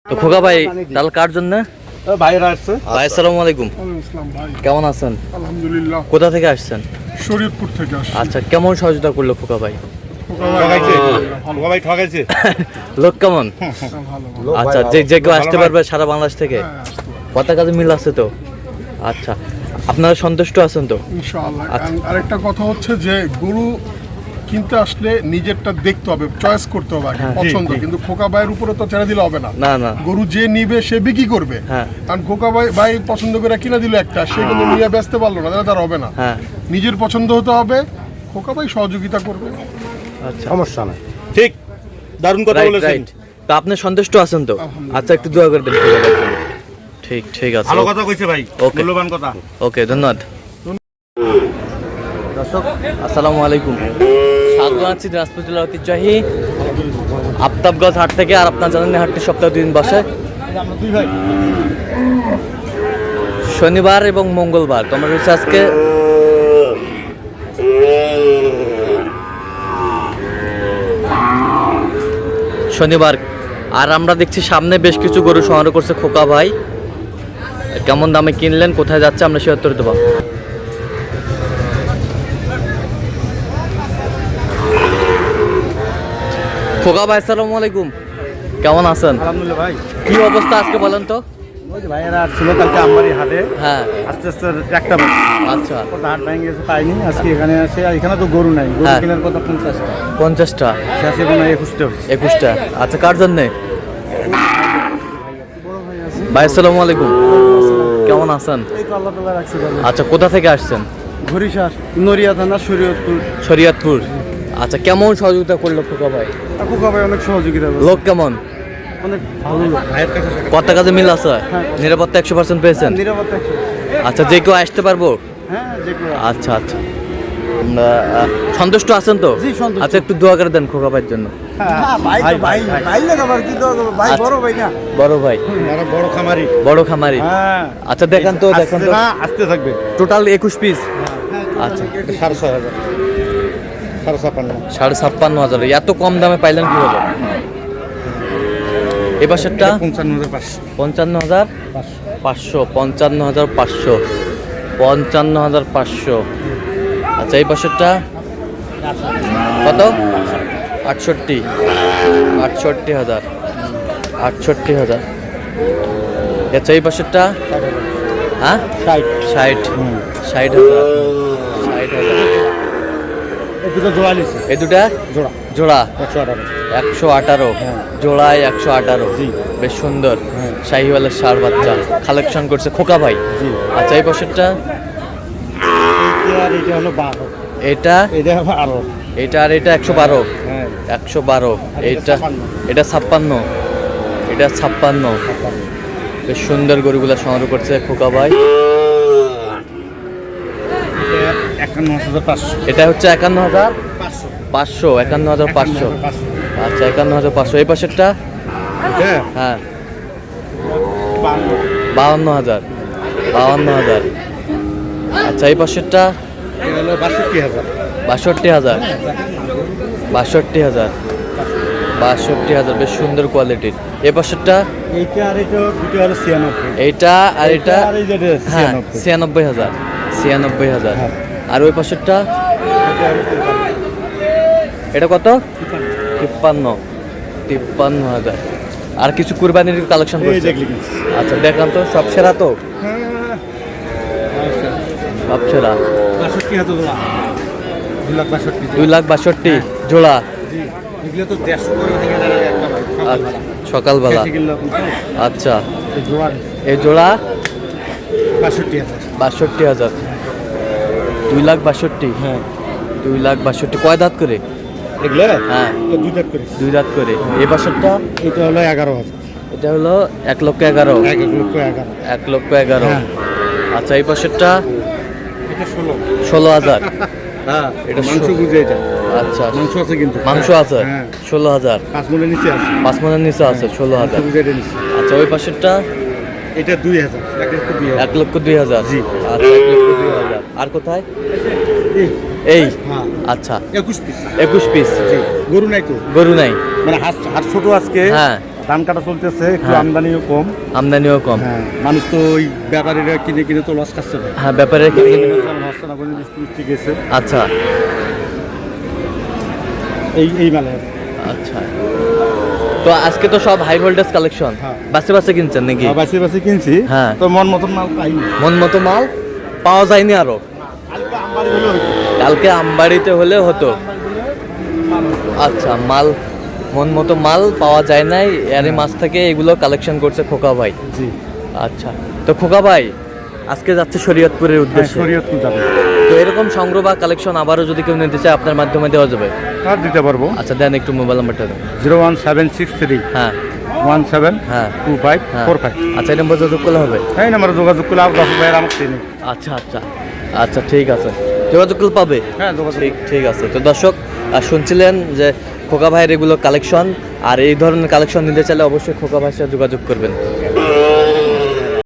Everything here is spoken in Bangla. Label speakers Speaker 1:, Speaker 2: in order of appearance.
Speaker 1: তো খোকা ভাই ডাল কার জন্য?
Speaker 2: ভাইরা আসছে।
Speaker 1: ভাই আসসালামু আলাইকুম, কেমন আছেন?
Speaker 3: আলহামদুলিল্লাহ।
Speaker 1: কোথা থেকে আসছেন?
Speaker 3: শরীয়তপুর থেকে আসছি।
Speaker 1: আচ্ছা, কেমন সহযোগিতা করলো খোকা ভাই?
Speaker 2: ঠকাইছে।
Speaker 1: লোক কেমন?
Speaker 3: ভালো
Speaker 1: আচ্ছা, যে কেউ আসতে পারবে সারা বাংলাদেশ থেকে? কথা কাজে মিল আছে তো? আচ্ছা, আপনারা সন্তুষ্ট আছেন তো?
Speaker 3: ইনশাআল্লাহ।
Speaker 1: আচ্ছা।
Speaker 3: আরেকটা কথা হচ্ছে যে গরু কিনতে আসলে নিজেরটা দেখতে হবে, চয়েস করতে হবে আগে,
Speaker 1: হ্যাঁ,
Speaker 3: পছন্দ।
Speaker 2: জি।
Speaker 3: কিন্তু খোকা ভাইয়ের উপরে তো ছেড়ে দিলে হবে না।
Speaker 1: না না,
Speaker 3: গরু যে নিবে সে বিক্রি করবে।
Speaker 1: হ্যাঁ।
Speaker 3: কারণ খোকা ভাই পছন্দ করে কিনে দিল একটা, সে কিন্তু নিয়ে বেচতে পারলো না, তাহলে তার হবে না।
Speaker 1: হ্যাঁ।
Speaker 3: নিজের পছন্দ হতে হবে, খোকা ভাই সহযোগিতা করবে।
Speaker 1: আচ্ছা,
Speaker 2: সমস্যা নাই। ঠিক, দারুণ কথা
Speaker 1: রাইট
Speaker 2: বলেছেন।
Speaker 1: রাইট। তো আপনি সন্তুষ্ট আছেন তো?
Speaker 3: আলহামদুলিল্লাহ।
Speaker 1: আচ্ছা, একটু দোয়া করে দেন খোকা ভাইয়ের জন্য। ঠিক ঠিক আছে,
Speaker 2: ভালো কথা কইছে ভাই,
Speaker 1: ওকে।
Speaker 2: মূল্যবান কথা।
Speaker 1: ওকে, ধন্যবাদ। দর্শক আসসালামু আলাইকুম, স্বাগত জানাচ্ছি দিনাজপুর জেলার ঐতিহ্যবাহী আফতাবগঞ্জ হাট থেকে। আর আপনার জানেন হাটটি সপ্তাহে 2 দিন বসে, শনিবার এবং মঙ্গলবার। তো আমরা রয়েছে আজকে শনিবার, আর আমরা দেখছি সামনে বেশ কিছু গরু সংগ্রহ করছে খোকা ভাই। কেমন দামে কিনলেন, কোথায় যাচ্ছে, আমরা সে উত্তর দেবো। খোকা ভাই আসসালামু আলাইকুম, কেমন আছেন?
Speaker 2: আলহামদুলিল্লাহ ভাই।
Speaker 1: কি অবস্থা আজকে বলেন তো?
Speaker 2: ওই যে ভাইয়েরা আসছিল কালকে আমবাড়ি হাটে,
Speaker 1: হ্যাঁ,
Speaker 2: আস্তে আস্তে একটা বাজে।
Speaker 1: আচ্ছা,
Speaker 2: ওটা হাট ভেঙে গেছে, পাইনি। আজকে এখানে আসে, আর এখানে তো গরু নাই। গরু
Speaker 1: হ্যাঁ।
Speaker 2: কেনার কথা 50টা,
Speaker 1: 50টা,
Speaker 2: শেষে কোনো 21টা হচ্ছে।
Speaker 1: 21টা। আচ্ছা, কার জন্যে? ভাই আসসালামু আলাইকুম, কেমন আছেন?
Speaker 2: এই তো আল্লাহ তাআলা রাখছে ভালো।
Speaker 1: আচ্ছা, কোথা থেকে আসছেন?
Speaker 2: ঘড়িসার নড়িয়া থানা, শরীয়তপুর।
Speaker 1: শরীয়তপুর। আচ্ছা, কেমন সহযোগিতা করলো খোকা ভাই?
Speaker 2: খোকা ভাই অনেক সহযোগিতা করছে।
Speaker 1: লোক কেমন?
Speaker 2: অনেক ভালো লোক। ভাইয়ের কাছে
Speaker 1: কথা কাজে মিল আছে?
Speaker 2: হ্যাঁ।
Speaker 1: নিরাপত্তা 100% পেয়েছেন?
Speaker 2: নিরাপত্তা।
Speaker 1: আচ্ছা, যে কেউ আসতে পারবো?
Speaker 2: হ্যাঁ, যে কেউ।
Speaker 1: আচ্ছা আচ্ছা, আমরা সন্তুষ্ট আছেন তো?
Speaker 2: জি, সন্তুষ্ট।
Speaker 1: আচ্ছা, একটু দোয়া করে দেন খোকা ভাইয়ের জন্য। আচ্ছা।
Speaker 2: বড় ভাই না,
Speaker 1: বড় ভাই,
Speaker 2: বড় খামারি।
Speaker 1: বড় খামারি।
Speaker 2: হ্যাঁ,
Speaker 1: আচ্ছা, দেখান তো, দেখান তো।
Speaker 2: আসতে থাকবে।
Speaker 1: Total 21 piece. আচ্ছা,
Speaker 2: 6,500, 5,500।
Speaker 1: 56,500। এত কম দামে পাইলেন কি হলো? এই পাশেরটা
Speaker 2: 55,500।
Speaker 1: 55,500, 55,500, 55,500। আচ্ছা, এই পাশেরটা কত? 68, 68,000, 68,000। আচ্ছা, এই পাশেরটা? হ্যাঁ, 60, 60,000, 60,000।
Speaker 2: এই দুটো জোড়া নিচ্ছে।
Speaker 1: এই দুটা
Speaker 2: জোড়া
Speaker 1: জোড়া
Speaker 2: 118।
Speaker 1: 118,
Speaker 2: হ্যাঁ।
Speaker 1: জোড়ায় 118।
Speaker 2: জি।
Speaker 1: বেশ সুন্দর,
Speaker 2: হ্যাঁ।
Speaker 1: শাহিওয়ালের ষাঁড় বাচ্চা কালেকশন করছে খোকা ভাই।
Speaker 2: জি।
Speaker 1: আচ্ছা, এই পাশেরটা?
Speaker 2: আর এটা হলো 12।
Speaker 1: এটা
Speaker 2: এটা 12।
Speaker 1: এটা আর এটা 112,
Speaker 2: হ্যাঁ।
Speaker 1: 112।
Speaker 2: আর
Speaker 1: এইটা
Speaker 2: এটা 56।
Speaker 1: এটা 56, এটা 56। বেশ সুন্দর গরুগুলা সংগ্রহ করছে খোকা ভাই।
Speaker 2: 51,500।
Speaker 1: এটা হচ্ছে 51,500, 51,500। আচ্ছা, 51,500। এই পাশেরটা? হ্যাঁ, 52,000, 52,000। আচ্ছা, এই পাশেরটা?
Speaker 2: এটা হলো 62,000।
Speaker 1: 62,000, 62,000, 62,000। বেশ সুন্দর কোয়ালিটির। এই পাশেরটা?
Speaker 2: এইটা আর এটা দুটো হলো 96।
Speaker 1: এইটা আর এটা?
Speaker 2: আর এই যে
Speaker 1: হ্যাঁ,
Speaker 2: 96।
Speaker 1: 96,000, 96,000।
Speaker 2: হ্যাঁ।
Speaker 1: আর ওই পাশেরটা? এটা কত? 53, 53,000। আর কিছু কুরবানির কালেকশন
Speaker 2: এই
Speaker 1: করছে?
Speaker 2: দেখলি।
Speaker 1: আচ্ছা, দেখান তো। সব সেরা তো? সব সেরা।
Speaker 2: 62,000 জোড়া। 2,62,000।
Speaker 1: 2,62,000 জোড়া।
Speaker 2: জি। এগুলো তো 150 করে থেকে যায় একটা ভাই।
Speaker 1: আচ্ছা, সকালবেলা। আচ্ছা,
Speaker 2: এই জোড়া
Speaker 1: এই জোড়া
Speaker 2: 62,000।
Speaker 1: 62,000, 2,62,000।
Speaker 2: হ্যাঁ।
Speaker 1: 2,62,000। কয় দাঁত করে?
Speaker 2: এগুলো
Speaker 1: হ্যাঁ,
Speaker 2: তো দুই দাঁত করে।
Speaker 1: 2 দাঁত করে। এই পাশেরটা?
Speaker 2: এটা হলো 11,000।
Speaker 1: এটা হলো 1,11,000,
Speaker 2: 1,11,000।
Speaker 1: 1,11,000।
Speaker 2: হ্যাঁ।
Speaker 1: আচ্ছা, এই পাশেরটা?
Speaker 2: এটা 16।
Speaker 1: 16,000।
Speaker 2: হ্যাঁ,
Speaker 1: এটা
Speaker 2: মাংস বুঝে এটা।
Speaker 1: আচ্ছা,
Speaker 2: মাংস আছে কিন্তু।
Speaker 1: মাংস আছে।
Speaker 2: হ্যাঁ।
Speaker 1: 16,000,
Speaker 2: 5 মনের নিচে আছে।
Speaker 1: 5 মনের নিচে আছে। 16,000।
Speaker 2: মাংস বুঝে এটা নিচে।
Speaker 1: আচ্ছা, ওই পাশেরটা?
Speaker 2: এটা 2,000। 1,02,000।
Speaker 1: 1,02,000।
Speaker 2: জি।
Speaker 1: আচ্ছা, 1,02,000। আর কোথায়? এই
Speaker 2: হ্যাঁ।
Speaker 1: আচ্ছা,
Speaker 2: 21 পিস।
Speaker 1: 21 পিস।
Speaker 2: জি। গরু নাই তো,
Speaker 1: গরু নাই?
Speaker 2: মানে হাত হাত ছোট আজকে।
Speaker 1: হ্যাঁ।
Speaker 2: ধান কাটা চলতেছে, একটু
Speaker 1: হ্যাঁ।
Speaker 2: আমদানিও কম।
Speaker 1: আমদানিও কম।
Speaker 2: হ্যাঁ, মানুষ তো ওই ব্যাপারীরা কিনে কিনে তো লস খাচ্ছে না।
Speaker 1: হ্যাঁ, ব্যাপারে কি-
Speaker 2: হচ্ছে না, কোনো বৃষ্টি বৃষ্টি গেছে
Speaker 1: আচ্ছা
Speaker 2: এই মেলে।
Speaker 1: আচ্ছা, তো আজকে তো সব হাই ভোল্টেজ কালেকশন,
Speaker 2: হ্যাঁ।
Speaker 1: বাসে বাসে কিনছেন নাকি?
Speaker 2: বাসি বাসি কিনছি,
Speaker 1: হ্যাঁ।
Speaker 2: তো মন মতন মাল পাইনি।
Speaker 1: মন মতো মাল পাওয়া যায়নি আরো?
Speaker 2: কালকে আমবাড়ি হলে হইতো।
Speaker 1: কালকে আমবাড়িতে হলে হতো। আচ্ছা, মাল মন মতো মাল পাওয়া যায় নাই, এরই মাছ থেকে এগুলো কালেকশন করছে খোকা ভাই।
Speaker 2: জি,
Speaker 1: আচ্ছা, তো খোকা ভাই আজকে যাচ্ছে শরীয়তপুরের উদ্দেশ্যে,
Speaker 2: শরীয়তপুর যাবে।
Speaker 1: তো এরকম সংগ্রহ বা কালেকশন আবারও যদি কেউ নিতে চায় আপনার মাধ্যমে দেওয়া যাবে?
Speaker 2: আর দিতে পারবো।
Speaker 1: আচ্ছা, দেন একটু মোবাইল নাম্বারটা দেন।
Speaker 2: 01763
Speaker 1: হ্যাঁ
Speaker 2: 17
Speaker 1: হ্যাঁ
Speaker 2: 2545।
Speaker 1: আচ্ছা, এই নম্বর যোগাযোগ করলে হবে?
Speaker 2: এই নাম্বারে যোগাযোগ করলে আর 10 ভাইয়ের আমাকে চিনি।
Speaker 1: আচ্ছা আচ্ছা আচ্ছা, ঠিক আছে, যোগাযোগ করলে পাবে।
Speaker 2: হ্যাঁ, যোগাযোগ।
Speaker 1: ঠিক ঠিক আছে। তো দর্শক শুনছিলেন যে খোকা ভাইয়ের এগুলো কালেকশন, আর এই ধরনের কালেকশন নিতে চাইলে অবশ্যই খোকা ভাইয়ের সাথে যোগাযোগ করবেন।